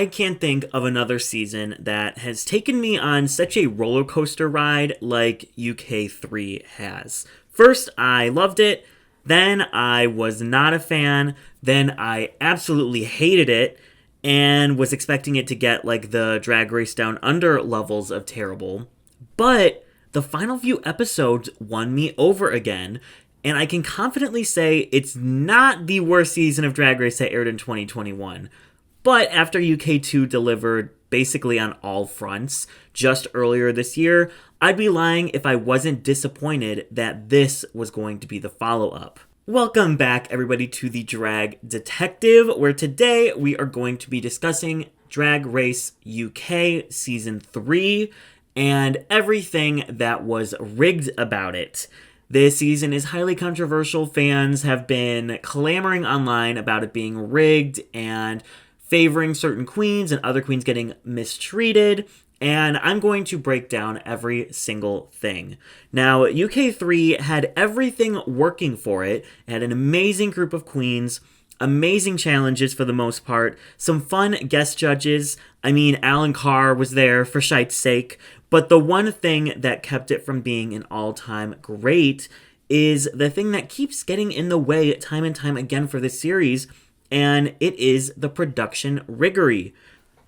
I can't think of another season that has taken me on such a roller coaster ride like UK3 has. First, I loved it. Then I was not a fan. Then I absolutely hated it and was expecting it to get like the Drag Race Down Under levels of terrible. But the final few episodes won me over again, and I can confidently say it's not the worst season of Drag Race that aired in 2021. But after UK2 delivered basically on all fronts just earlier this year, I'd be lying if I wasn't disappointed that this was going to be the follow-up. Welcome back, everybody, to the Drag Detective, where today we are going to be discussing Drag Race UK Season 3 and everything that was rigged about it. This season is highly controversial. Fans have been clamoring online about it being rigged and favoring certain queens and other queens getting mistreated, and I'm going to break down every single thing. Now, UK3 had everything working for it. It had an amazing group of queens, amazing challenges for the most part, some fun guest judges. I mean, Alan Carr was there for shite's sake, but the one thing that kept it from being an all-time great is the thing that keeps getting in the way time and time again for this series, and it is the production riggery.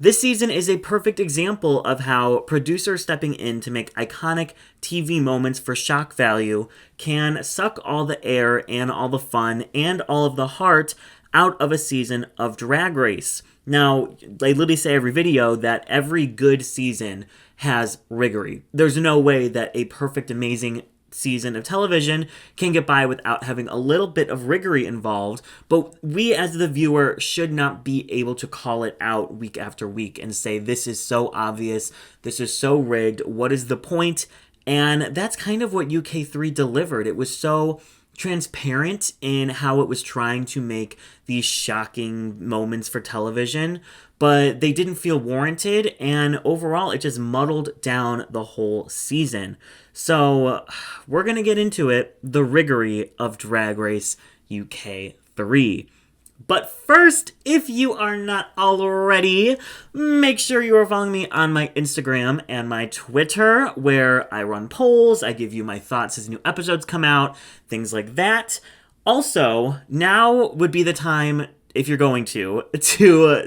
This season is a perfect example of how producers stepping in to make iconic TV moments for shock value can suck all the air and all the fun and all of the heart out of a season of Drag Race. Now, I literally say every video that every good season has riggery. There's no way that a perfect, amazing season of television can get by without having a little bit of riggery involved, but we as the viewer should not be able to call it out week after week and say, this is so obvious, this is so rigged, what is the point? And that's kind of what UK3 delivered. It was so transparent in how it was trying to make these shocking moments for television, but they didn't feel warranted, and overall it just muddled down the whole season. So we're going to get into it, the riggery of Drag Race UK3. But first, if you are not already, make sure you are following me on my Instagram and my Twitter, where I run polls, I give you my thoughts as new episodes come out, things like that. Also, now would be the time, if you're going to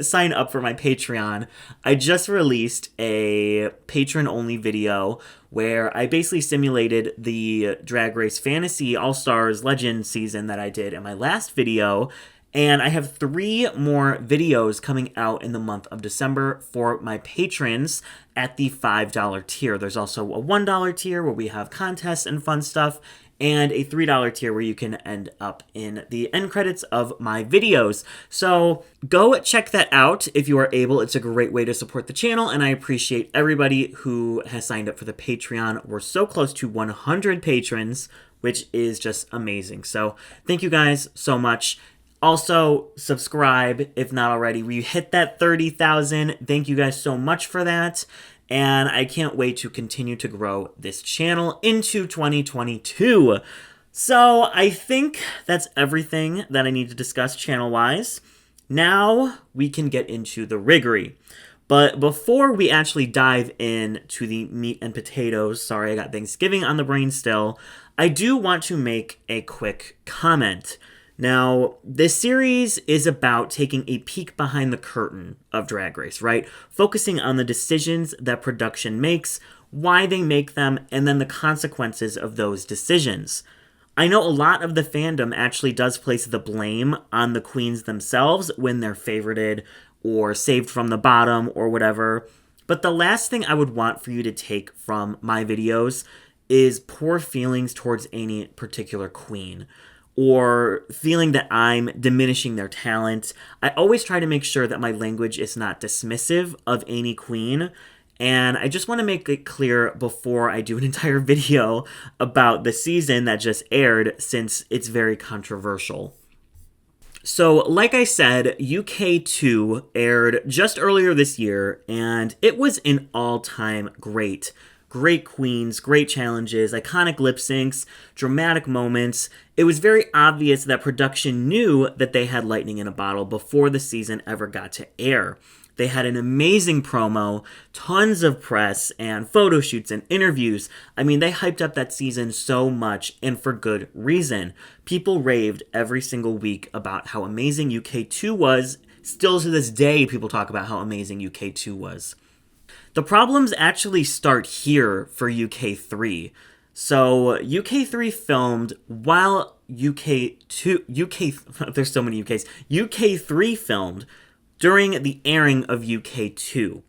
sign up for my Patreon. I just released a patron-only video where I basically simulated the Drag Race Fantasy All-Stars Legend season that I did in my last video, and I have 3 more videos coming out in the month of December for my patrons at the $5 tier. There's also a $1 tier where we have contests and fun stuff, and a $3 tier where you can end up in the end credits of my videos. So go check that out if you are able. It's a great way to support the channel, and I appreciate everybody who has signed up for the Patreon. We're so close to 100 patrons, which is just amazing. So thank you guys so much. Also, subscribe if not already. We hit that 30,000. Thank you guys so much for that. And I can't wait to continue to grow this channel into 2022. So I think that's everything that I need to discuss channel-wise. Now we can get into the riggery. But before we actually dive into the meat and potatoes, sorry, I got Thanksgiving on the brain still, I do want to make a quick comment. Now, this series is about taking a peek behind the curtain of Drag Race, right? Focusing on the decisions that production makes, why they make them, and then the consequences of those decisions. I know a lot of the fandom actually does place the blame on the queens themselves when they're favorited or saved from the bottom or whatever, but the last thing I would want for you to take from my videos is poor feelings towards any particular queen, or feeling that I'm diminishing their talent. I always try to make sure that my language is not dismissive of any queen, and I just want to make it clear before I do an entire video about the season that just aired, since it's very controversial. So, like I said, UK2 aired just earlier this year, and it was an all-time great. Great queens, great challenges, iconic lip syncs, dramatic moments. It was very obvious that production knew that they had lightning in a bottle before the season ever got to air. They had an amazing promo, tons of press and photo shoots and interviews. I mean, they hyped up that season so much, and for good reason. People raved every single week about how amazing UK2 was. Still to this day, people talk about how amazing UK2 was. The problems actually start here for UK3. So UK3 filmed while there's so many UKs. UK3 filmed during the airing of UK2.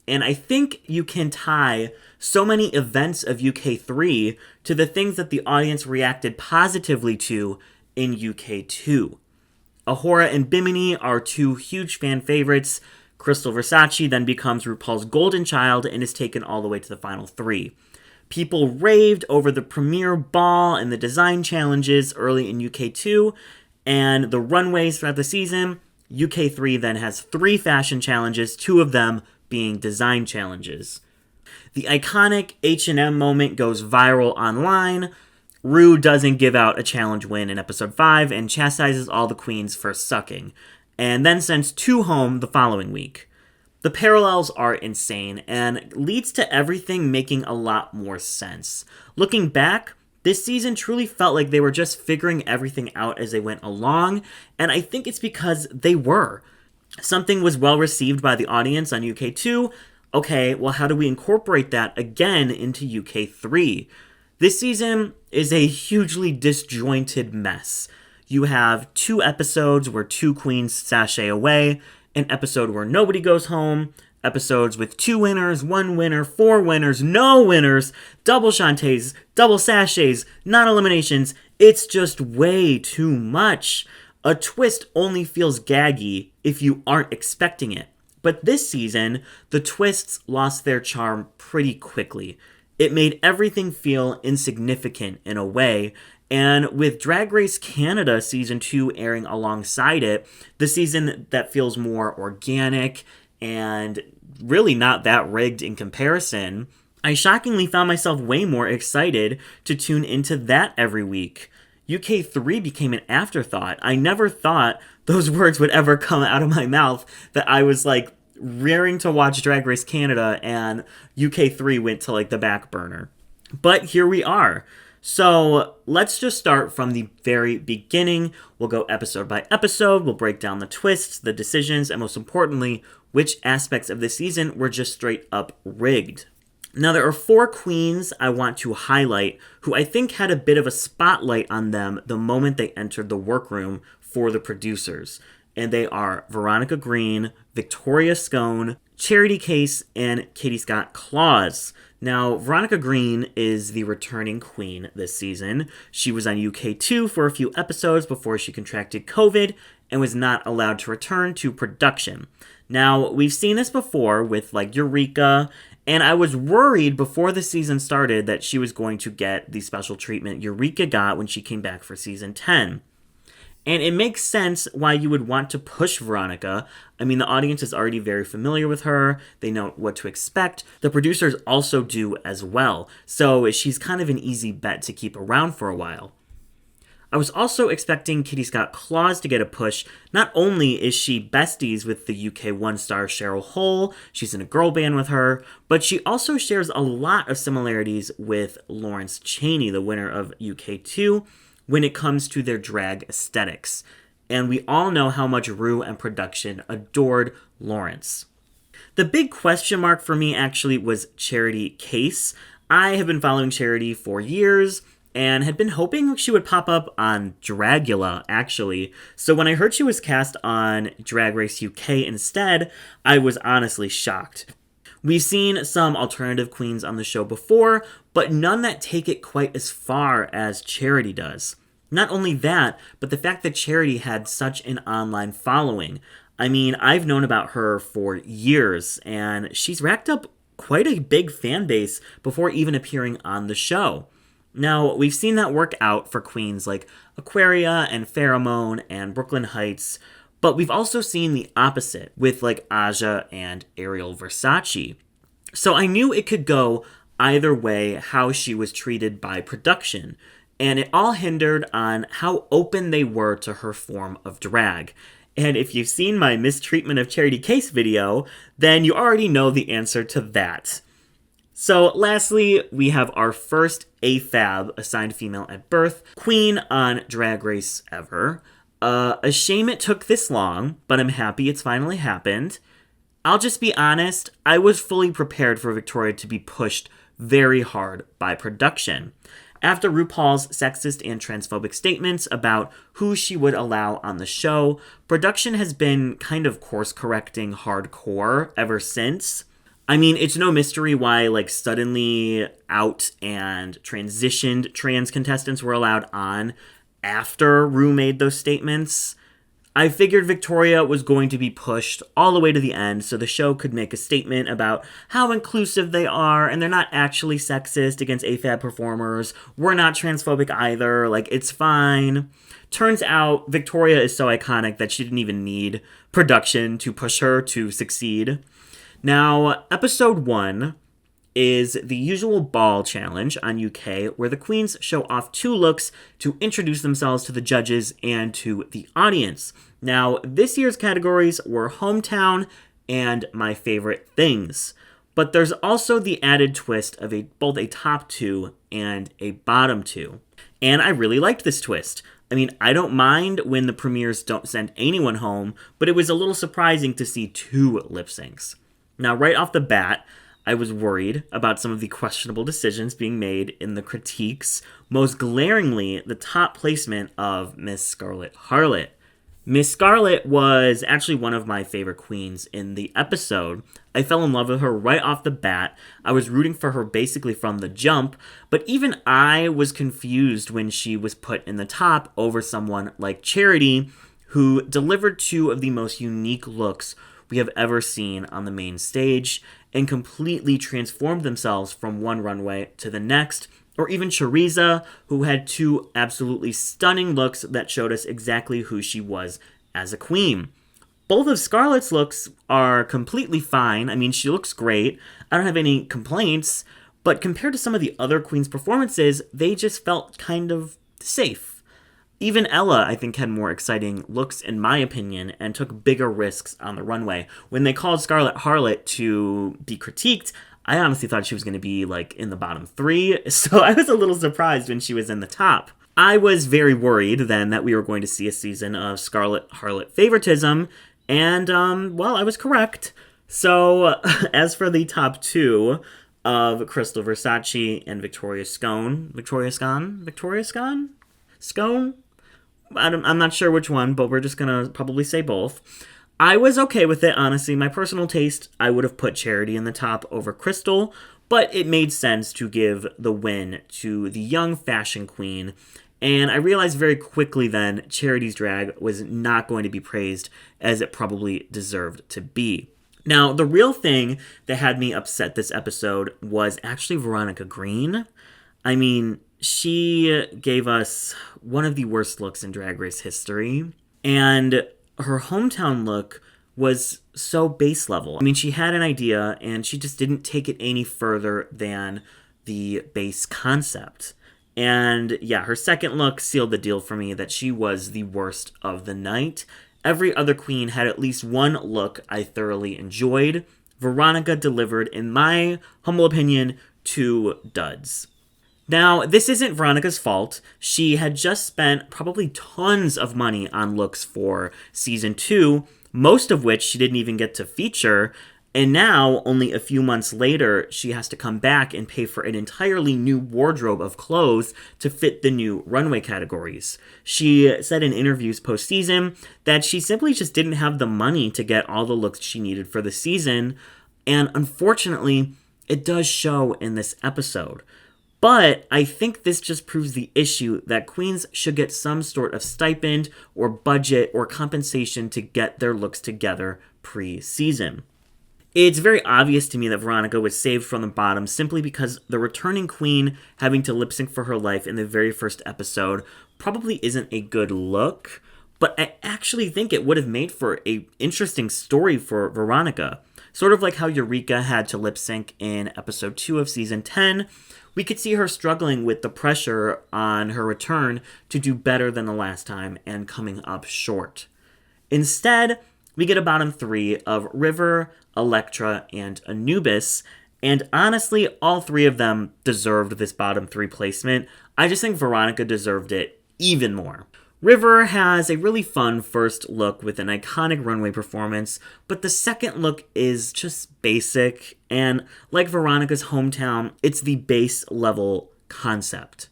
And I think you can tie so many events of UK3 to the things that the audience reacted positively to in UK2. Ahura and Bimini are two huge fan favorites. Krystal Versace then becomes RuPaul's golden child and is taken all the way to the final three. People raved over the premiere ball and the design challenges early in UK2 and the runways throughout the season. UK3 then has 3 fashion challenges, 2 of them being design challenges. The iconic H&M moment goes viral online. Ru doesn't give out a challenge win in episode 5 and chastises all the queens for sucking, and then sends 2 home the following week. The parallels are insane and leads to everything making a lot more sense. Looking back, this season truly felt like they were just figuring everything out as they went along, and I think it's because they were. Something was well received by the audience on UK2. Okay, well, how do we incorporate that again into UK3? This season is a hugely disjointed mess. You have 2 episodes where 2 queens sashay away, an episode where nobody goes home, episodes with 2 winners, 1 winner, 4 winners, no winners, double shantays, double sachets, non-eliminations. It's just way too much. A twist only feels gaggy if you aren't expecting it. But this season, the twists lost their charm pretty quickly. It made everything feel insignificant in a way, and with Drag Race Canada Season 2 airing alongside it, the season that feels more organic and really not that rigged in comparison, I shockingly found myself way more excited to tune into that every week. UK3 became an afterthought. I never thought those words would ever come out of my mouth, that I was like raring to watch Drag Race Canada and UK3 went to like the back burner. But here we are. So let's just start from the very beginning. We'll go episode by episode. We'll break down the twists, the decisions, and most importantly, which aspects of the season were just straight up rigged. Now, there are 4 queens I want to highlight who I think had a bit of a spotlight on them the moment they entered the workroom for the producers. And they are Veronica Green, Victoria Scone, Charity Kase, and Katie Scott Claus. Now, Veronica Green is the returning queen this season. She was on UK2 for a few episodes before she contracted COVID and was not allowed to return to production. Now, we've seen this before with like Eureka, and I was worried before the season started that she was going to get the special treatment Eureka got when she came back for season 10. And it makes sense why you would want to push Veronica. I mean, the audience is already very familiar with her. They know what to expect. The producers also do as well. So she's kind of an easy bet to keep around for a while. I was also expecting Katie Scott Claus to get a push. Not only is she besties with the UK 1-star Cheryl Hole, she's in a girl band with her, but she also shares a lot of similarities with Lawrence Chaney, the winner of UK2, when it comes to their drag aesthetics. And we all know how much Ru and production adored Lawrence. The big question mark for me actually was Charity Kase. I have been following Charity for years and had been hoping she would pop up on Dragula, actually. So when I heard she was cast on Drag Race UK instead, I was honestly shocked. We've seen some alternative queens on the show before, but none that take it quite as far as Charity does. Not only that, but the fact that Charity had such an online following. I mean, I've known about her for years, and she's racked up quite a big fan base before even appearing on the show. Now, we've seen that work out for queens like Aquaria and Pheromone and Brooklyn Heights, but we've also seen the opposite with like Aja and Ariel Versace. So I knew it could go either way how she was treated by production, and it all hindered on how open they were to her form of drag. And if you've seen my mistreatment of Charity Kase video, then you already know the answer to that. So lastly, we have our first AFAB assigned female at birth, queen on Drag Race ever. A shame it took this long, but I'm happy it's finally happened. I'll just be honest, I was fully prepared for Victoria to be pushed very hard by production. After RuPaul's sexist and transphobic statements about who she would allow on the show, production has been kind of course-correcting hardcore ever since. I mean, it's no mystery why, suddenly out and transitioned trans contestants were allowed on after Ru made those statements. I figured Victoria was going to be pushed all the way to the end so the show could make a statement about how inclusive they are and they're not actually sexist against AFAB performers. We're not transphobic either. It's fine. Turns out Victoria is so iconic that she didn't even need production to push her to succeed. Now, episode 1 is the usual ball challenge on UK, where the queens show off 2 looks to introduce themselves to the judges and to the audience. Now, this year's categories were hometown and my favorite things. But there's also the added twist of both a top 2 and a bottom 2. And I really liked this twist. I mean, I don't mind when the premieres don't send anyone home, but it was a little surprising to see 2 lip syncs. Now, right off the bat, I was worried about some of the questionable decisions being made in the critiques, most glaringly the top placement of Miss Scarlet Harlot. Miss Scarlet was actually one of my favorite queens in the episode. I fell in love with her right off the bat. I was rooting for her basically from the jump, but even I was confused when she was put in the top over someone like Charity, who delivered 2 of the most unique looks we have ever seen on the main stage and completely transformed themselves from one runway to the next, or even Choriza, who had 2 absolutely stunning looks that showed us exactly who she was as a queen. Both of Scarlett's looks are completely fine. I mean, she looks great. I don't have any complaints, but compared to some of the other queens' performances, they just felt kind of safe. Even Ella, I think, had more exciting looks, in my opinion, and took bigger risks on the runway. When they called Scarlet Harlot to be critiqued, I honestly thought she was going to be, in the bottom 3, so I was a little surprised when she was in the top. I was very worried, then, that we were going to see a season of Scarlet Harlot favoritism, and, I was correct. So, as for the top 2 of Krystal Versace and Victoria Scone, Scone? I'm not sure which one, but we're just going to probably say both. I was okay with it, honestly. My personal taste, I would have put Charity in the top over Krystal, but it made sense to give the win to the young fashion queen. And I realized very quickly then Charity's drag was not going to be praised as it probably deserved to be. Now, the real thing that had me upset this episode was actually Veronica Green. I mean, she gave us one of the worst looks in Drag Race history, and her hometown look was so base level. I mean, she had an idea, and she just didn't take it any further than the base concept. And yeah, her second look sealed the deal for me that she was the worst of the night. Every other queen had at least one look I thoroughly enjoyed. Veronica delivered, in my humble opinion, 2 duds. Now, this isn't Veronica's fault. She had just spent probably tons of money on looks for season 2, most of which she didn't even get to feature, and now, only a few months later, she has to come back and pay for an entirely new wardrobe of clothes to fit the new runway categories. She said in interviews post-season that she simply just didn't have the money to get all the looks she needed for the season, and unfortunately, it does show in this episode. But I think this just proves the issue that queens should get some sort of stipend or budget or compensation to get their looks together pre-season. It's very obvious to me that Veronica was saved from the bottom simply because the returning queen having to lip sync for her life in the very first episode probably isn't a good look, but I actually think it would have made for an interesting story for Veronica. Sort of like how Eureka had to lip sync in episode 2 of season 10, we could see her struggling with the pressure on her return to do better than the last time and coming up short. Instead, we get a bottom three of River, Elektra, and Anubis, and honestly, all three of them deserved this bottom three placement. I just think Veronica deserved it even more. River has a really fun first look with an iconic runway performance, but the second look is just basic, and like Veronica's hometown, it's the base level concept.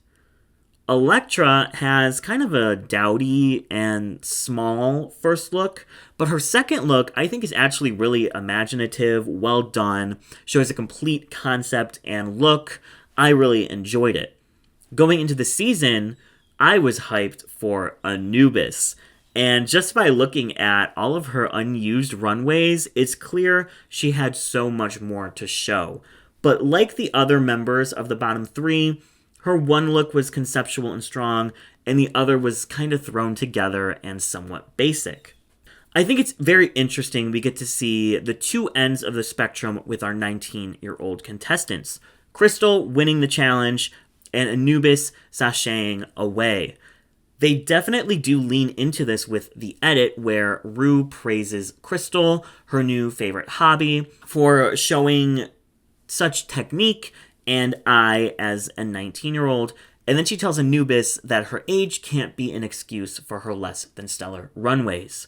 Elektra has kind of a dowdy and small first look, but her second look I think is actually really imaginative, well done, shows a complete concept and look. I really enjoyed it. Going into the season, I was hyped for Anubis, and just by looking at all of her unused runways, it's clear she had so much more to show. But like the other members of the bottom three, her one look was conceptual and strong, and the other was kind of thrown together and somewhat basic. I think it's very interesting we get to see the two ends of the spectrum with our 19-year-old contestants. Krystal winning the challenge, and Anubis sashaying away. They definitely do lean into this with the edit where Ru praises Krystal, her new favorite hobby, for showing such technique and eye as a 19-year-old, and then she tells Anubis that her age can't be an excuse for her less than stellar runways.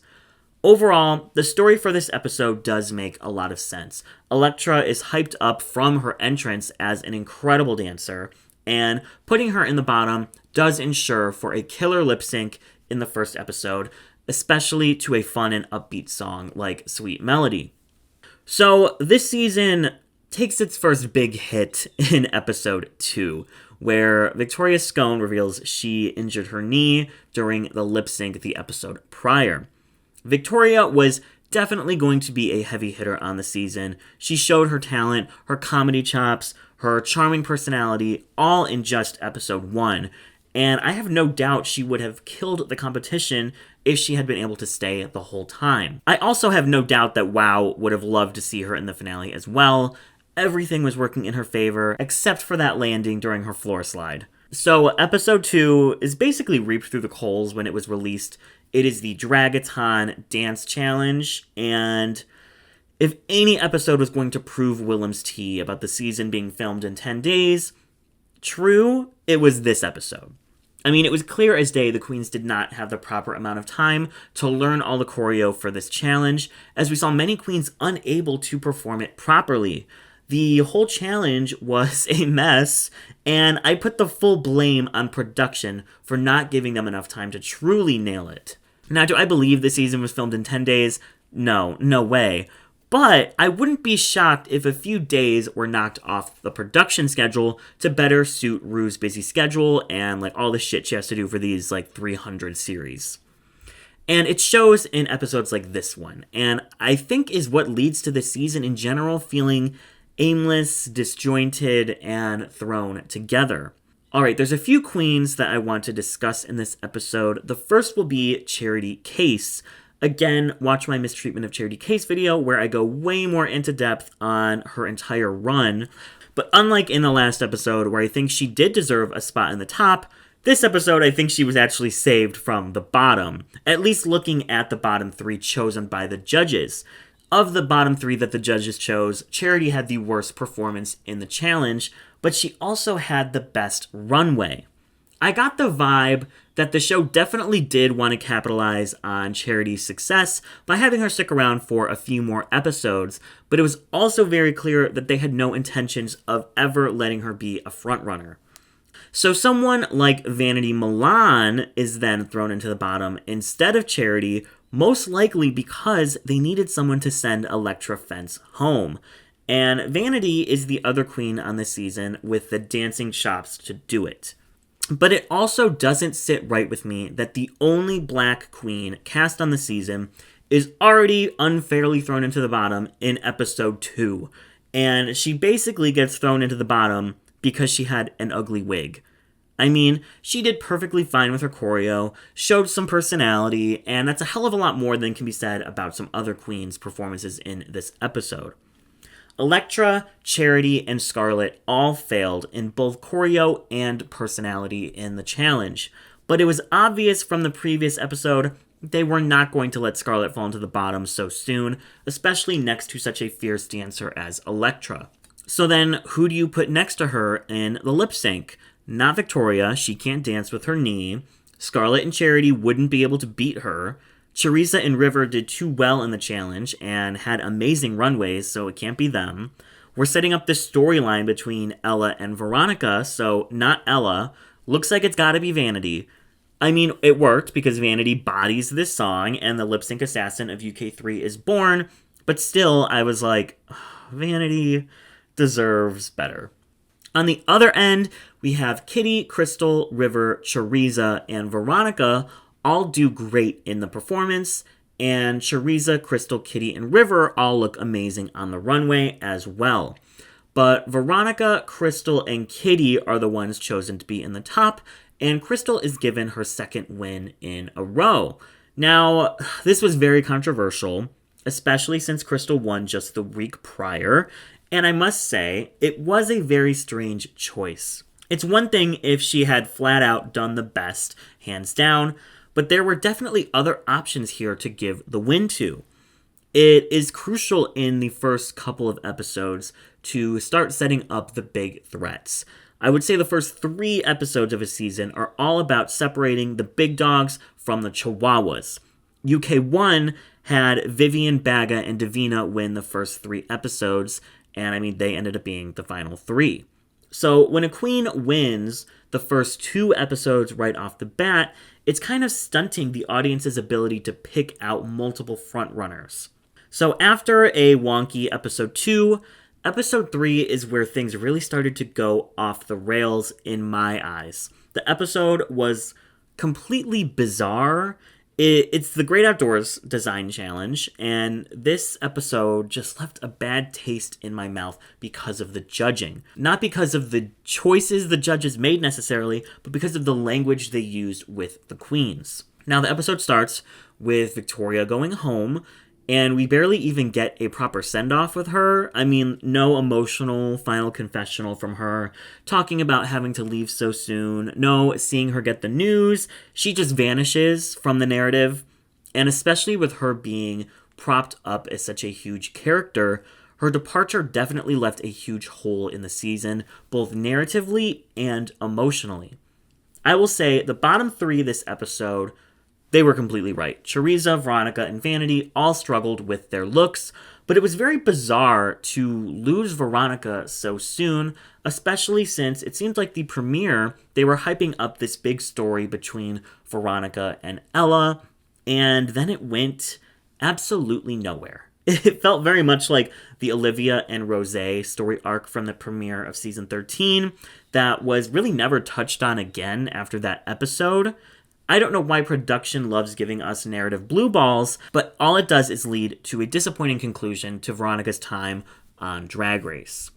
Overall, the story for this episode does make a lot of sense. Elektra is hyped up from her entrance as an incredible dancer, and putting her in the bottom does ensure for a killer lip sync in the first episode, especially to a fun and upbeat song like Sweet Melody. So this season takes its first big hit in episode 2, where Victoria Scone reveals she injured her knee during the lip sync the episode prior. Victoria was definitely going to be a heavy hitter on the season. She showed her talent, her comedy chops, her charming personality, all in just episode 1, and I have no doubt she would have killed the competition if she had been able to stay the whole time. I also have no doubt that WoW would have loved to see her in the finale as well. Everything was working in her favor, except for that landing during her floor slide. So episode 2 is basically reaped through the coals when it was released. It is the Dragathon Dance Challenge, and if any episode was going to prove Willem's tea about the season being filmed in 10 days, true, it was this episode. I mean, it was clear as day the queens did not have the proper amount of time to learn all the choreo for this challenge, as we saw many queens unable to perform it properly. The whole challenge was a mess, and I put the full blame on production for not giving them enough time to truly nail it. Now, do I believe the season was filmed in 10 days? No way. But I wouldn't be shocked if a few days were knocked off the production schedule to better suit Ru's busy schedule and all the shit she has to do for these 300 series. And it shows in episodes like this one, and I think is what leads to the season in general feeling aimless, disjointed, and thrown together. Alright, there's a few queens that I want to discuss in this episode. The first will be Charity Kase. Again, watch my mistreatment of Charity Kase video where I go way more into depth on her entire run. But unlike in the last episode where I think she did deserve a spot in the top, this episode I think she was actually saved from the bottom, at least looking at the bottom 3 chosen by the judges. Of the bottom 3 that the judges chose, Charity had the worst performance in the challenge, but she also had the best runway. I got the vibe that the show definitely did want to capitalize on Charity's success by having her stick around for a few more episodes, but it was also very clear that they had no intentions of ever letting her be a frontrunner. So someone like Vanity Milan is then thrown into the bottom instead of Charity, most likely because they needed someone to send Elektra Fence home. And Vanity is the other queen on this season with the dancing chops to do it. But it also doesn't sit right with me that the only black queen cast on the season is already unfairly thrown into the bottom in episode 2. And she basically gets thrown into the bottom because she had an ugly wig. I mean, she did perfectly fine with her choreo, showed some personality, and that's a hell of a lot more than can be said about some other queens' performances in this episode. Elektra, Charity, and Scarlett all failed in both choreo and personality in the challenge, but it was obvious from the previous episode they were not going to let Scarlet fall into the bottom so soon, especially next to such a fierce dancer as Elektra. So then, who do you put next to her in the lip sync? Not Victoria, she can't dance with her knee. Scarlet and Charity wouldn't be able to beat her. Choriza and River did too well in the challenge and had amazing runways, so it can't be them. We're setting up this storyline between Ella and Veronica, so not Ella. Looks like it's gotta be Vanity. I mean, it worked because Vanity bodies this song and the lip sync assassin of UK3 is born, but still, I was like, Vanity deserves better. On the other end, we have Kitty, Krystal, River, Choriza, and Veronica all do great in the performance, and Choriza, Krystal, Kitty, and River all look amazing on the runway as well. But Veronica, Krystal, and Kitty are the ones chosen to be in the top, and Krystal is given her second win in a row. Now, this was very controversial, especially since Krystal won just the week prior, and I must say, it was a very strange choice. It's one thing if she had flat out done the best, hands down, but there were definitely other options here to give the win to. It is crucial in the first couple of episodes to start setting up the big threats. I would say the first 3 episodes of a season are all about separating the big dogs from the chihuahuas. UK1 had Vivian, Baga, and Davina win the first 3 episodes, and I mean, they ended up being the final 3. So when a queen wins the first 2 episodes right off the bat, it's kind of stunting the audience's ability to pick out multiple frontrunners. So after a wonky episode 2, episode 3 is where things really started to go off the rails in my eyes. The episode was completely bizarre. It's the Great Outdoors Design Challenge, and this episode just left a bad taste in my mouth because of the judging. Not because of the choices the judges made necessarily, but because of the language they used with the queens. Now, the episode starts with Victoria going home, and we barely even get a proper send-off with her. I mean, no emotional final confessional from her, talking about having to leave so soon, no seeing her get the news. She just vanishes from the narrative, and especially with her being propped up as such a huge character, her departure definitely left a huge hole in the season, both narratively and emotionally. I will say the bottom 3 this episode, they were completely right. Choriza, Veronica, and Vanity all struggled with their looks, but it was very bizarre to lose Veronica so soon, especially since it seemed like the premiere, they were hyping up this big story between Veronica and Ella, and then it went absolutely nowhere. It felt very much like the Olivia and Rosé story arc from the premiere of season 13 that was really never touched on again after that episode. I don't know why production loves giving us narrative blue balls, but all it does is lead to a disappointing conclusion to Veronica's time on Drag Race.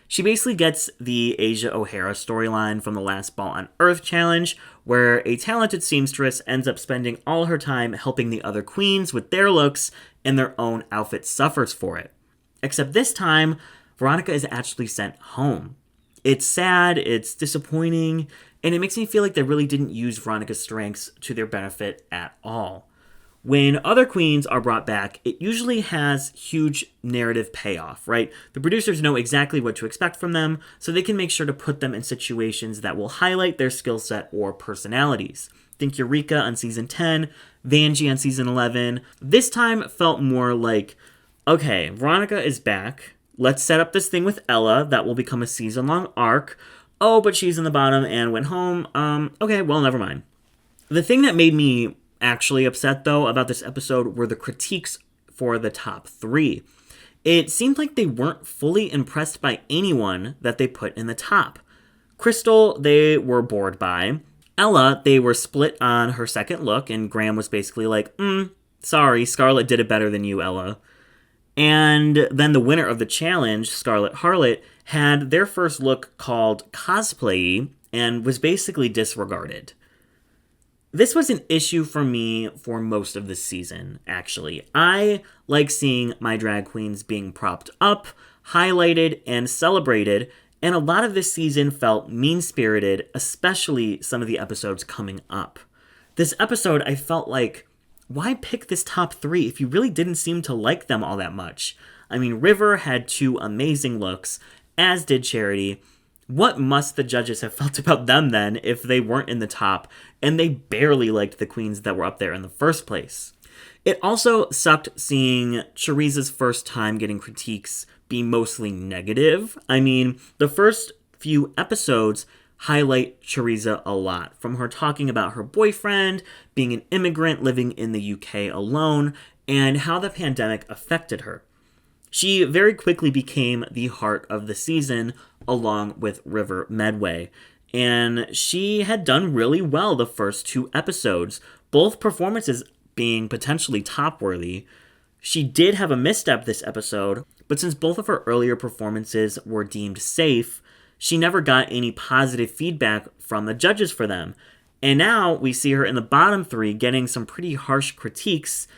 She basically gets the Asia O'Hara storyline from the Last Ball on Earth challenge, where a talented seamstress ends up spending all her time helping the other queens with their looks, and their own outfit suffers for it. Except this time, Veronica is actually sent home. It's sad, it's disappointing, and it makes me feel like they really didn't use Veronica's strengths to their benefit at all. When other queens are brought back, it usually has huge narrative payoff, right? The producers know exactly what to expect from them, so they can make sure to put them in situations that will highlight their skill set or personalities. Think Eureka on season 10, Vanjie on season 11. This time felt more like, okay, Veronica is back. Let's set up this thing with Ella that will become a season-long arc. Oh, but she's in the bottom and went home. Okay, well, never mind. The thing that made me actually upset, though, about this episode were the critiques for the top 3. It seemed like they weren't fully impressed by anyone that they put in the top. Krystal, they were bored by. Ella, they were split on her second look, and Graham was basically like, sorry, Scarlet did it better than you, Ella. And then the winner of the challenge, Scarlet Harlot, had their first look called cosplay and was basically disregarded. This was an issue for me for most of the season, actually. I like seeing my drag queens being propped up, highlighted, and celebrated, and a lot of this season felt mean-spirited, especially some of the episodes coming up. This episode, I felt like why pick this top 3 if you really didn't seem to like them all that much? I mean, River had 2 amazing looks, as did Charity. What must the judges have felt about them then if they weren't in the top and they barely liked the queens that were up there in the first place? It also sucked seeing Choriza's first time getting critiques be mostly negative. I mean, the first few episodes highlight Choriza a lot, from her talking about her boyfriend, being an immigrant living in the UK alone, and how the pandemic affected her. She very quickly became the heart of the season, along with River Medway, and she had done really well the first 2 episodes, both performances being potentially top-worthy. She did have a misstep this episode, but since both of her earlier performances were deemed safe, she never got any positive feedback from the judges for them. And now we see her in the bottom 3 getting some pretty harsh critiques,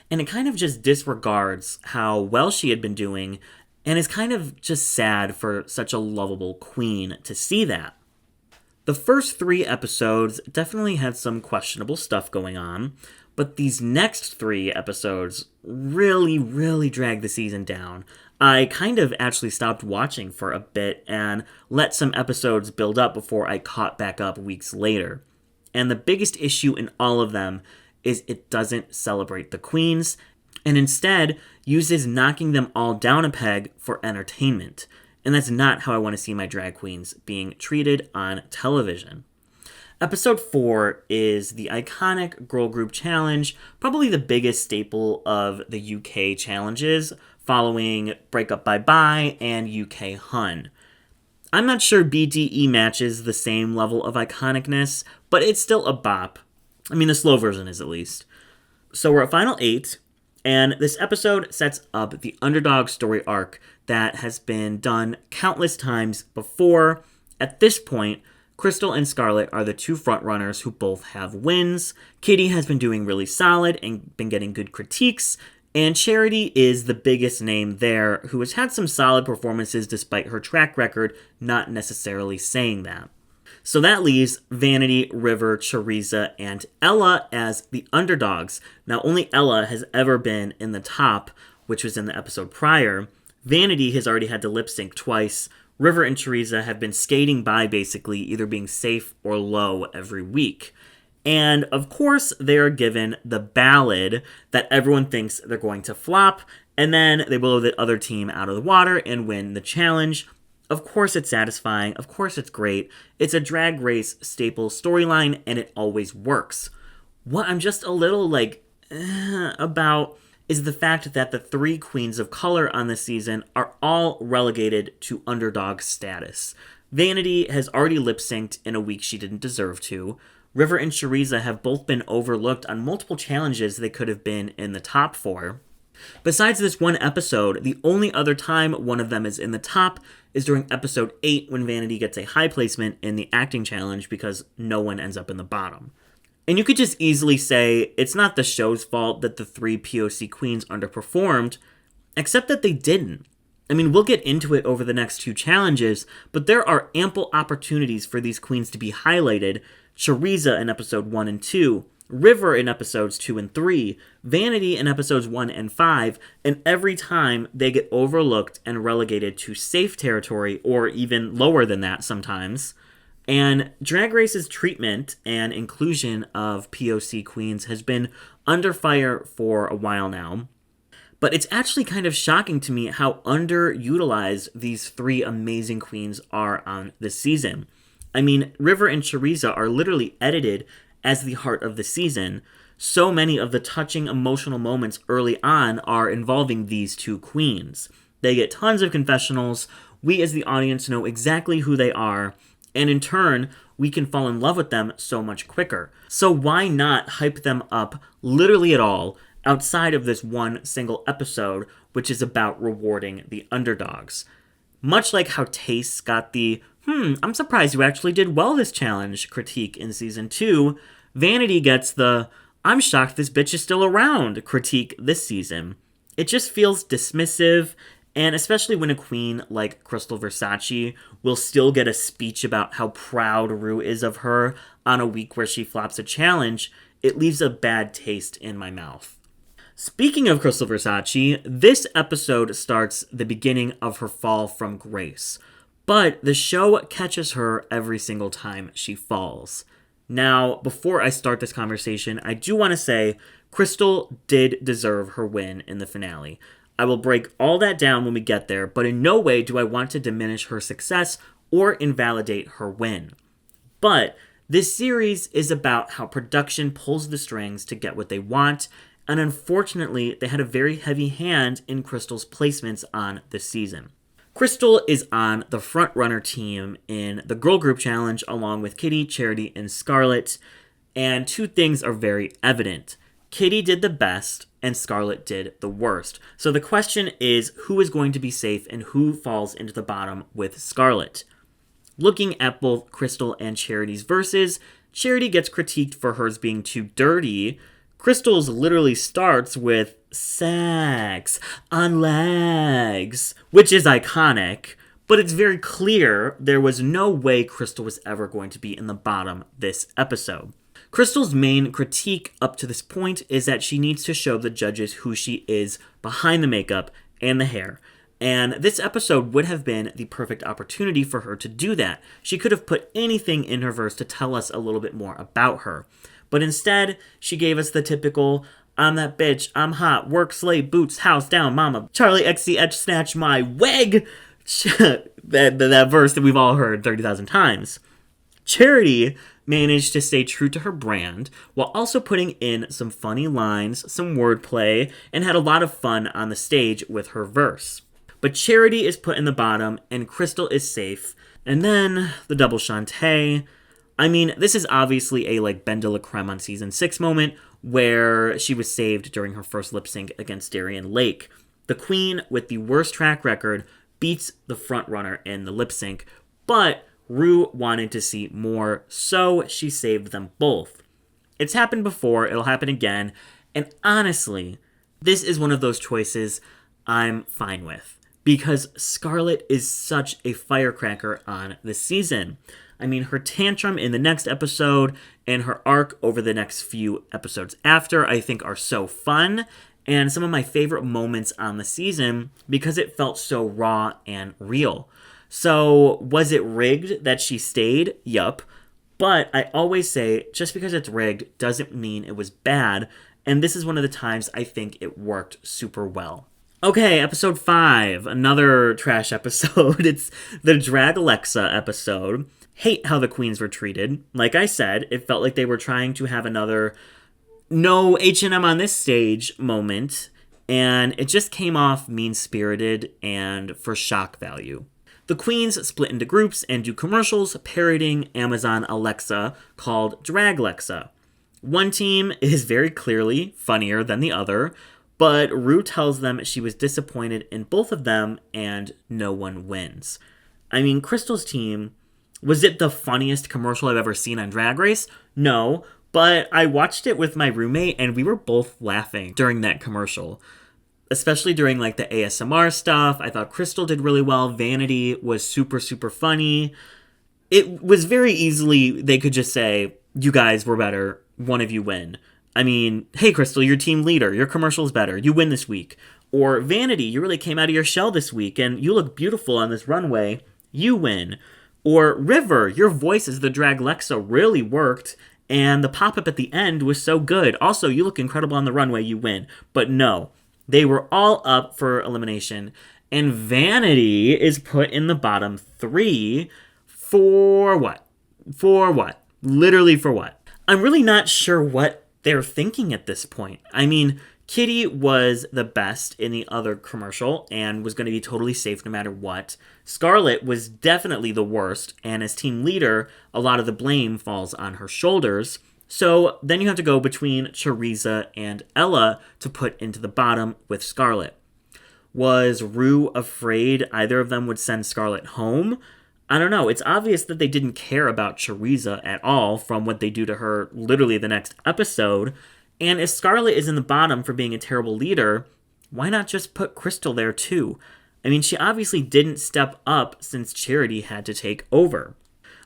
and it kind of just disregards how well she had been doing, and is kind of just sad for such a lovable queen to see that. The first 3 episodes definitely had some questionable stuff going on, but these next 3 episodes really drag the season down. I kind of actually stopped watching for a bit and let some episodes build up before I caught back up weeks later. And the biggest issue in all of them is it doesn't celebrate the queens, and instead uses knocking them all down a peg for entertainment. And that's not how I want to see my drag queens being treated on television. Episode 4 is the iconic girl group challenge, probably the biggest staple of the UK challenges, following Break Up Bye Bye and UK Hun. I'm not sure BDE matches the same level of iconicness, but it's still a bop. I mean, the slow version is at least. So we're at Final 8, and this episode sets up the underdog story arc that has been done countless times before. At this point, Krystal and Scarlett are the 2 frontrunners who both have wins. Kitty has been doing really solid and been getting good critiques, and Charity is the biggest name there, who has had some solid performances despite her track record not necessarily saying that. So that leaves Vanity, River, Choriza, and Ella as the underdogs. Now, only Ella has ever been in the top, which was in the episode prior. Vanity has already had to lip sync twice. River and Choriza have been skating by, basically, either being safe or low every week. And, of course, they are given the ballad that everyone thinks they're going to flop, and then they blow the other team out of the water and win the challenge. Of course it's satisfying, of course it's great. It's a Drag Race staple storyline, and it always works. What I'm just a little, about is the fact that the 3 queens of color on this season are all relegated to underdog status. Vanity has already lip-synced in a week she didn't deserve to. River and Choriza have both been overlooked on multiple challenges they could have been in the top for. Besides this one episode, the only other time one of them is in the top is during episode 8 when Vanity gets a high placement in the acting challenge because no one ends up in the bottom. And you could just easily say it's not the show's fault that the 3 POC queens underperformed, except that they didn't. I mean, we'll get into it over the next 2 challenges, but there are ample opportunities for these queens to be highlighted. Choriza in episode 1 and 2, River in episodes 2 and 3, Vanity in episodes 1 and 5, and every time they get overlooked and relegated to safe territory, or even lower than that sometimes. And Drag Race's treatment and inclusion of POC queens has been under fire for a while now. But it's actually kind of shocking to me how underutilized these 3 amazing queens are on this season. I mean, River and Choriza are literally edited as the heart of the season. So many of the touching emotional moments early on are involving these 2 queens. They get tons of confessionals. We as the audience know exactly who they are, and in turn, we can fall in love with them so much quicker. So why not hype them up literally at all outside of this one single episode, which is about rewarding the underdogs? Much like how Kase got the, I'm surprised you actually did well this challenge critique in season 2, Vanity gets the, I'm shocked this bitch is still around critique this season. It just feels dismissive, and especially when a queen like Krystal Versace will still get a speech about how proud Ru is of her on a week where she flops a challenge, it leaves a bad taste in my mouth. Speaking of Krystal Versace, this episode starts the beginning of her fall from grace, but the show catches her every single time she falls. Now, before I start this conversation, I do want to say Krystal did deserve her win in the finale. I will break all that down when we get there, but in no way do I want to diminish her success or invalidate her win. But this series is about how production pulls the strings to get what they want, and unfortunately, they had a very heavy hand in Krystal's placements on this season. Krystal is on the frontrunner team in the Girl Group Challenge along with Kitty, Charity, and Scarlett, and two things are very evident. Kitty did the best, and Scarlett did the worst. So the question is, who is going to be safe and who falls into the bottom with Scarlett? Looking at both Krystal and Charity's verses, Charity gets critiqued for hers being too dirty. Krystal's literally starts with sex on legs, which is iconic, but it's very clear there was no way Krystal was ever going to be in the bottom this episode. Krystal's main critique up to this point is that she needs to show the judges who she is behind the makeup and the hair. And this episode would have been the perfect opportunity for her to do that. She could have put anything in her verse to tell us a little bit more about her. But instead, she gave us the typical, I'm that bitch, I'm hot, work, slave, boots, house down, mama, Charlie XCH snatch my wig, that verse that we've all heard 30,000 times. Charity managed to stay true to her brand while also putting in some funny lines, some wordplay, and had a lot of fun on the stage with her verse. But Charity is put in the bottom, and Krystal is safe. And then the double shantay. I mean, this is obviously a Ben de la Creme on season 6 moment where she was saved during her first lip sync against Darian Lake. The queen with the worst track record beats the frontrunner in the lip sync, but Ru wanted to see more, so she saved them both. It's happened before, it'll happen again, and honestly, this is one of those choices I'm fine with, because Scarlett is such a firecracker on this season. I mean, her tantrum in the next episode and her arc over the next few episodes after, I think, are so fun, and some of my favorite moments on the season because it felt so raw and real. So, was it rigged that she stayed? Yup. But I always say, just because it's rigged doesn't mean it was bad, and this is one of the times I think it worked super well. Okay, episode 5, another trash episode. It's the Drag Alexa episode. Hate how the queens were treated. Like I said, it felt like they were trying to have another no H&M on this stage moment, and it just came off mean-spirited and for shock value. The queens split into groups and do commercials parodying Amazon Alexa called Drag Alexa. One team is very clearly funnier than the other, but Ru tells them she was disappointed in both of them and no one wins. I mean, Krystal's team, was it the funniest commercial I've ever seen on Drag Race? No, but I watched it with my roommate and we were both laughing during that commercial. Especially during the ASMR stuff. I thought Krystal did really well. Vanity was super, super funny. It was very easily, they could just say, you guys were better, one of you win. I mean, hey Krystal, you're team leader, your commercial's better, you win this week. Or Vanity, you really came out of your shell this week and you look beautiful on this runway, you win. Or River, your voice as the Drag Alexa really worked and the pop-up at the end was so good. Also, you look incredible on the runway, you win. But no. They were all up for elimination, and Vanity is put in the bottom 3 for what? For what? Literally for what? I'm really not sure what they're thinking at this point. I mean, Kitty was the best in the other commercial and was going to be totally safe no matter what. Scarlett was definitely the worst, and as team leader, a lot of the blame falls on her shoulders. So then you have to go between Choriza and Ella to put into the bottom with Scarlett. Was Ru afraid either of them would send Scarlett home? I don't know. It's obvious that they didn't care about Choriza at all from what they do to her literally the next episode. And if Scarlett is in the bottom for being a terrible leader, why not just put Krystal there too? I mean, she obviously didn't step up since Charity had to take over.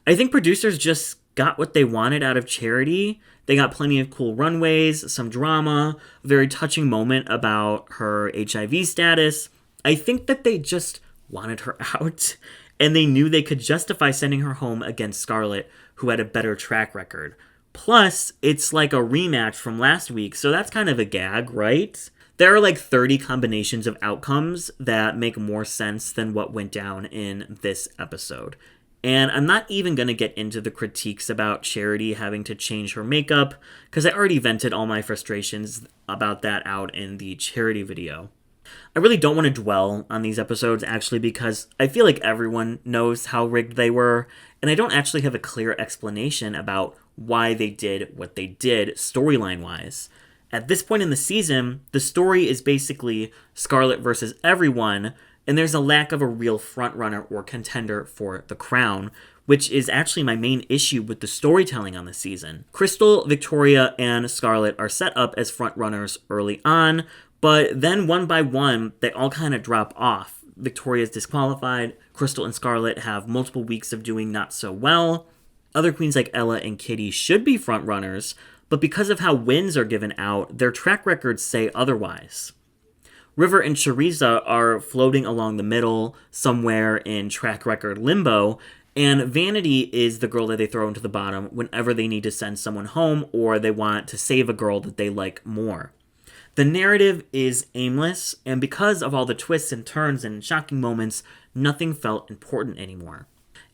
I think producers just got what they wanted out of Charity. They got plenty of cool runways, some drama, a very touching moment about her HIV status. I think that they just wanted her out, and they knew they could justify sending her home against Scarlett, who had a better track record. Plus, it's like a rematch from last week, so that's kind of a gag, right? There are like 30 combinations of outcomes that make more sense than what went down in this episode. And I'm not even going to get into the critiques about Charity having to change her makeup, because I already vented all my frustrations about that out in the Charity video. I really don't want to dwell on these episodes, actually, because I feel like everyone knows how rigged they were, and I don't actually have a clear explanation about why they did what they did storyline-wise. At this point in the season, the story is basically Scarlett versus everyone, and there's a lack of a real frontrunner or contender for the crown, which is actually my main issue with the storytelling on the season. Krystal, Victoria, and Scarlett are set up as frontrunners early on, but then one by one, they all kind of drop off. Victoria's disqualified, Krystal and Scarlett have multiple weeks of doing not so well. Other queens like Ella and Kitty should be frontrunners, but because of how wins are given out, their track records say otherwise. River and Choriza are floating along the middle, somewhere in track record limbo, and Vanity is the girl that they throw into the bottom whenever they need to send someone home or they want to save a girl that they like more. The narrative is aimless, and because of all the twists and turns and shocking moments, nothing felt important anymore.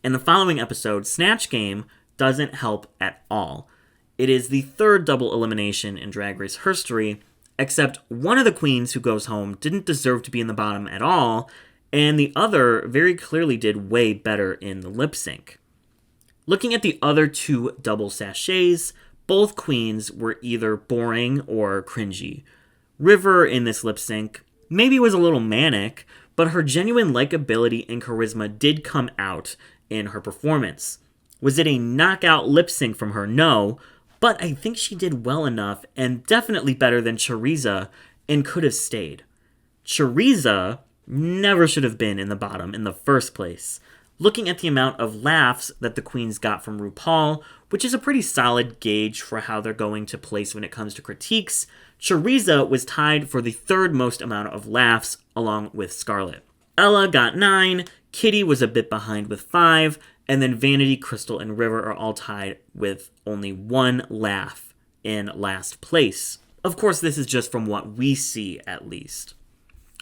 In the following episode, Snatch Game doesn't help at all. It is the third double elimination in Drag Race history, except one of the queens who goes home didn't deserve to be in the bottom at all, and the other very clearly did way better in the lip sync. Looking at the other two double sachets, both queens were either boring or cringy. River in this lip sync maybe was a little manic, but her genuine likability and charisma did come out in her performance. Was it a knockout lip sync from her? No, but I think she did well enough and definitely better than Choriza and could have stayed. Choriza never should have been in the bottom in the first place. Looking at the amount of laughs that the queens got from RuPaul, which is a pretty solid gauge for how they're going to place when it comes to critiques, Choriza was tied for the third most amount of laughs along with Scarlett. Ella got 9, Kitty was a bit behind with 5, and then Vanity, Krystal, and River are all tied with only 1 laugh in last place. Of course, this is just from what we see, at least.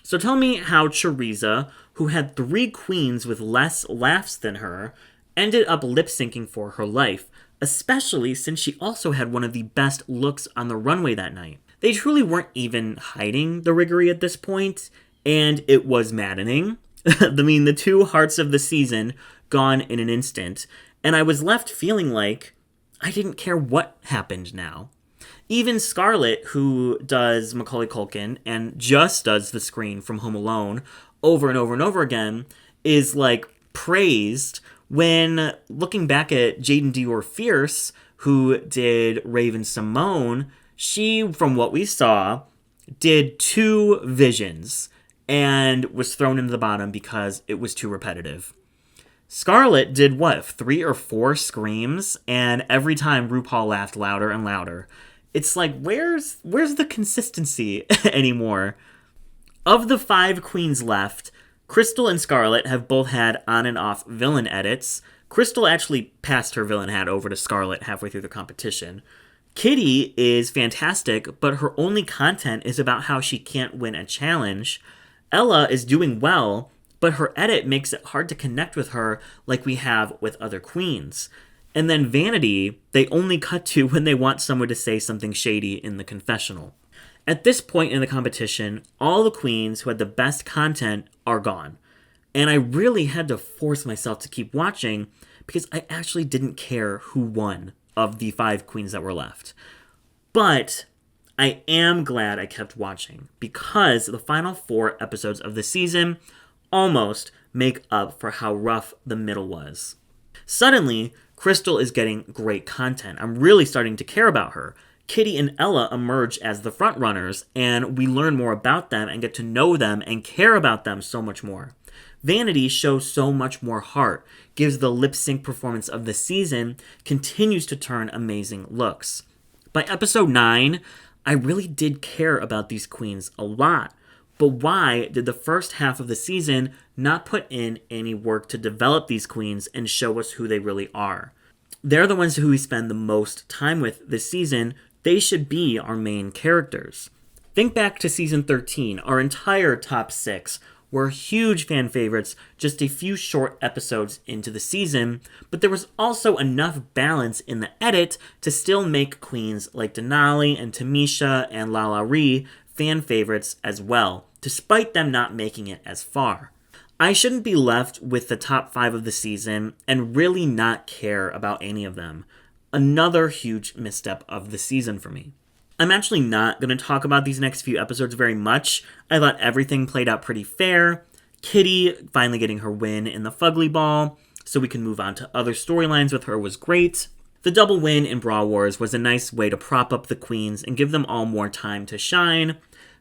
So tell me how Choriza, who had 3 queens with less laughs than her, ended up lip-syncing for her life, especially since she also had one of the best looks on the runway that night. They truly weren't even hiding the riggery at this point, and it was maddening. I mean, the 2 hearts of the season gone in an instant, and I was left feeling like I didn't care what happened now. Even Scarlett, who does Macaulay Culkin and just does the screen from Home Alone over and over and over again, is like praised when looking back at Jaden Dior Fierce, who did Raven Simone, she, from what we saw, did 2 visions and was thrown into the bottom because it was too repetitive. Scarlett did, 3 or 4 screams, and every time RuPaul laughed louder and louder. It's like, where's the consistency anymore? Of the 5 queens left, Krystal and Scarlett have both had on and off villain edits. Krystal actually passed her villain hat over to Scarlett halfway through the competition. Kitty is fantastic, but her only content is about how she can't win a challenge. Ella is doing well, but her edit makes it hard to connect with her like we have with other queens. And then Vanity, they only cut to when they want someone to say something shady in the confessional. At this point in the competition, all the queens who had the best content are gone. And I really had to force myself to keep watching because I actually didn't care who won of the 5 queens that were left. But I am glad I kept watching because the final 4 episodes of the season almost make up for how rough the middle was. Suddenly, Krystal is getting great content. I'm really starting to care about her. Kitty and Ella emerge as the frontrunners, and we learn more about them and get to know them and care about them so much more. Vanity shows so much more heart, gives the lip sync performance of the season, continues to turn amazing looks. By episode 9, I really did care about these queens a lot. But why did the first half of the season not put in any work to develop these queens and show us who they really are? They're the ones who we spend the most time with this season. They should be our main characters. Think back to season 13. Our entire top 6 were huge fan favorites just a few short episodes into the season, but there was also enough balance in the edit to still make queens like Denali and Tamisha and Lala Ree fan favorites as well, despite them not making it as far. I shouldn't be left with the top 5 of the season and really not care about any of them. Another huge misstep of the season for me. I'm actually not going to talk about these next few episodes very much. I thought everything played out pretty fair. Kitty finally getting her win in the Fugly Ball, so we can move on to other storylines with her, was great. The double win in Bra Wars was a nice way to prop up the queens and give them all more time to shine.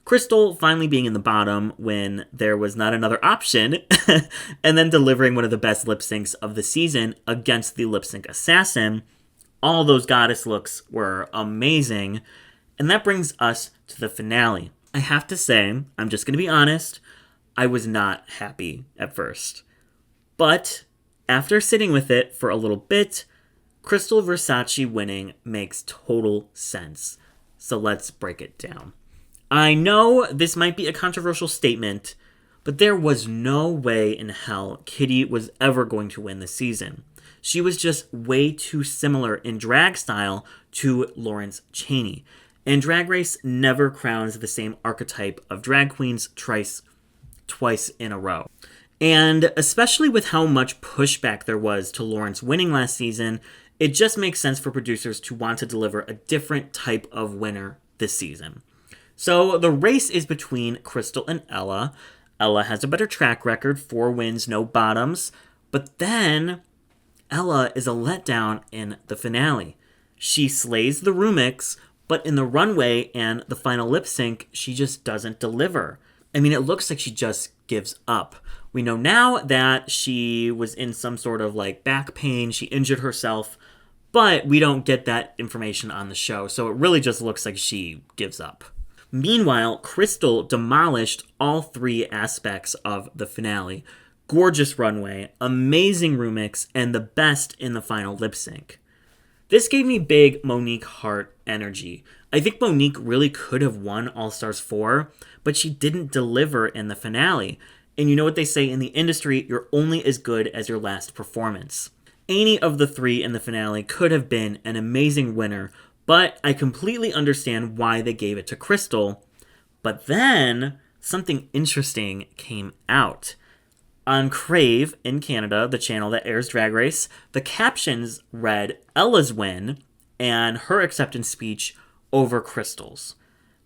Krystal finally being in the bottom when there was not another option, and then delivering one of the best lip syncs of the season against the lip sync assassin. All those goddess looks were amazing, and that brings us to the finale. I have to say, I'm just going to be honest, I was not happy at first. But after sitting with it for a little bit, Krystal Versace winning makes total sense. So let's break it down. I know this might be a controversial statement, but there was no way in hell Kitty was ever going to win the season. She was just way too similar in drag style to Lawrence Chaney. And Drag Race never crowns the same archetype of drag queens twice in a row. And especially with how much pushback there was to Lawrence winning last season, it just makes sense for producers to want to deliver a different type of winner this season. So the race is between Krystal and Ella. Ella has a better track record, 4 wins, no bottoms. But then Ella is a letdown in the finale. She slays the remix, but in the runway and the final lip sync, she just doesn't deliver. I mean, it looks like she just gives up. We know now that she was in some sort of back pain, she injured herself, but we don't get that information on the show, so it really just looks like she gives up. Meanwhile, Krystal demolished all 3 aspects of the finale. Gorgeous runway, amazing remix, and the best in the final lip sync. This gave me big Monique Hart energy. I think Monique really could have won All Stars 4, but she didn't deliver in the finale. And you know what they say in the industry, you're only as good as your last performance. Any of the 3 in the finale could have been an amazing winner, but I completely understand why they gave it to Krystal. But then something interesting came out. On Crave in Canada, the channel that airs Drag Race, the captions read Ella's win and her acceptance speech over Krystal's.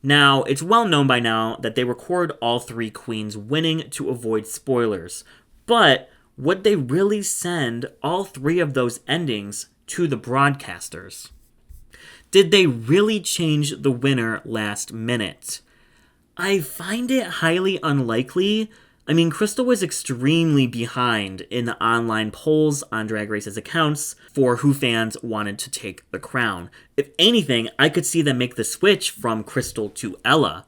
Now, it's well known by now that they record all 3 queens winning to avoid spoilers, but would they really send all 3 of those endings to the broadcasters? Did they really change the winner last minute? I find it highly unlikely. I mean, Krystal was extremely behind in the online polls on Drag Race's accounts for who fans wanted to take the crown. If anything, I could see them make the switch from Krystal to Ella.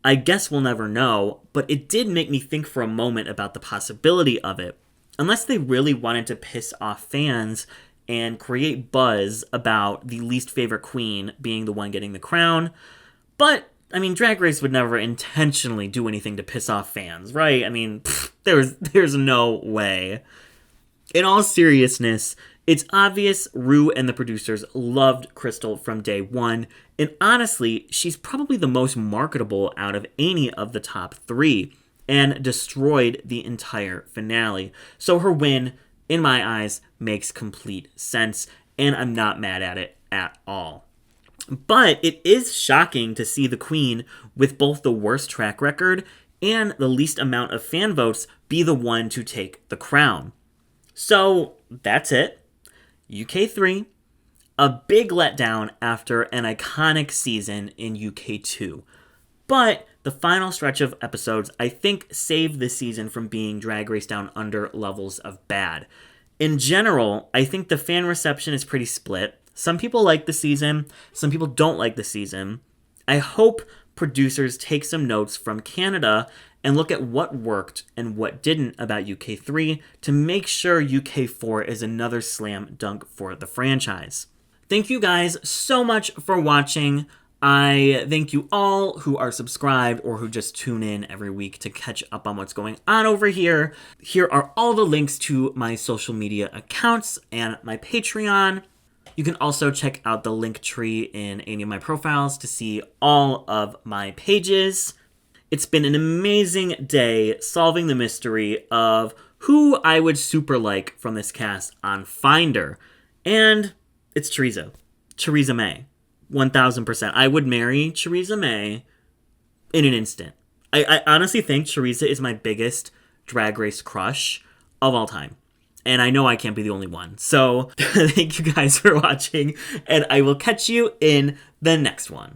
I guess we'll never know, but it did make me think for a moment about the possibility of it. Unless they really wanted to piss off fans and create buzz about the least favorite queen being the one getting the crown. But I mean, Drag Race would never intentionally do anything to piss off fans, right? I mean, there's no way. In all seriousness, it's obvious Ru and the producers loved Krystal from day one, and honestly, she's probably the most marketable out of any of the top 3, and destroyed the entire finale. So her win, in my eyes, makes complete sense, and I'm not mad at it at all. But it is shocking to see the queen with both the worst track record and the least amount of fan votes be the one to take the crown. So that's it. UK3, a big letdown after an iconic season in UK2. But the final stretch of episodes, I think, saved the season from being Drag Race Down Under levels of bad. In general, I think the fan reception is pretty split. Some people like the season, some people don't like the season. I hope producers take some notes from Canada and look at what worked and what didn't about UK3 to make sure UK4 is another slam dunk for the franchise. Thank you guys so much for watching. I thank you all who are subscribed or who just tune in every week to catch up on what's going on over here. Here are all the links to my social media accounts and my Patreon. You can also check out the link tree in any of my profiles to see all of my pages. It's been an amazing day solving the mystery of who I would super like from this cast on Finder. And it's Choriza. Choriza May. 1000%. I would marry Choriza May in an instant. I honestly think Choriza is my biggest Drag Race crush of all time. And I know I can't be the only one. So thank you guys for watching, and I will catch you in the next one.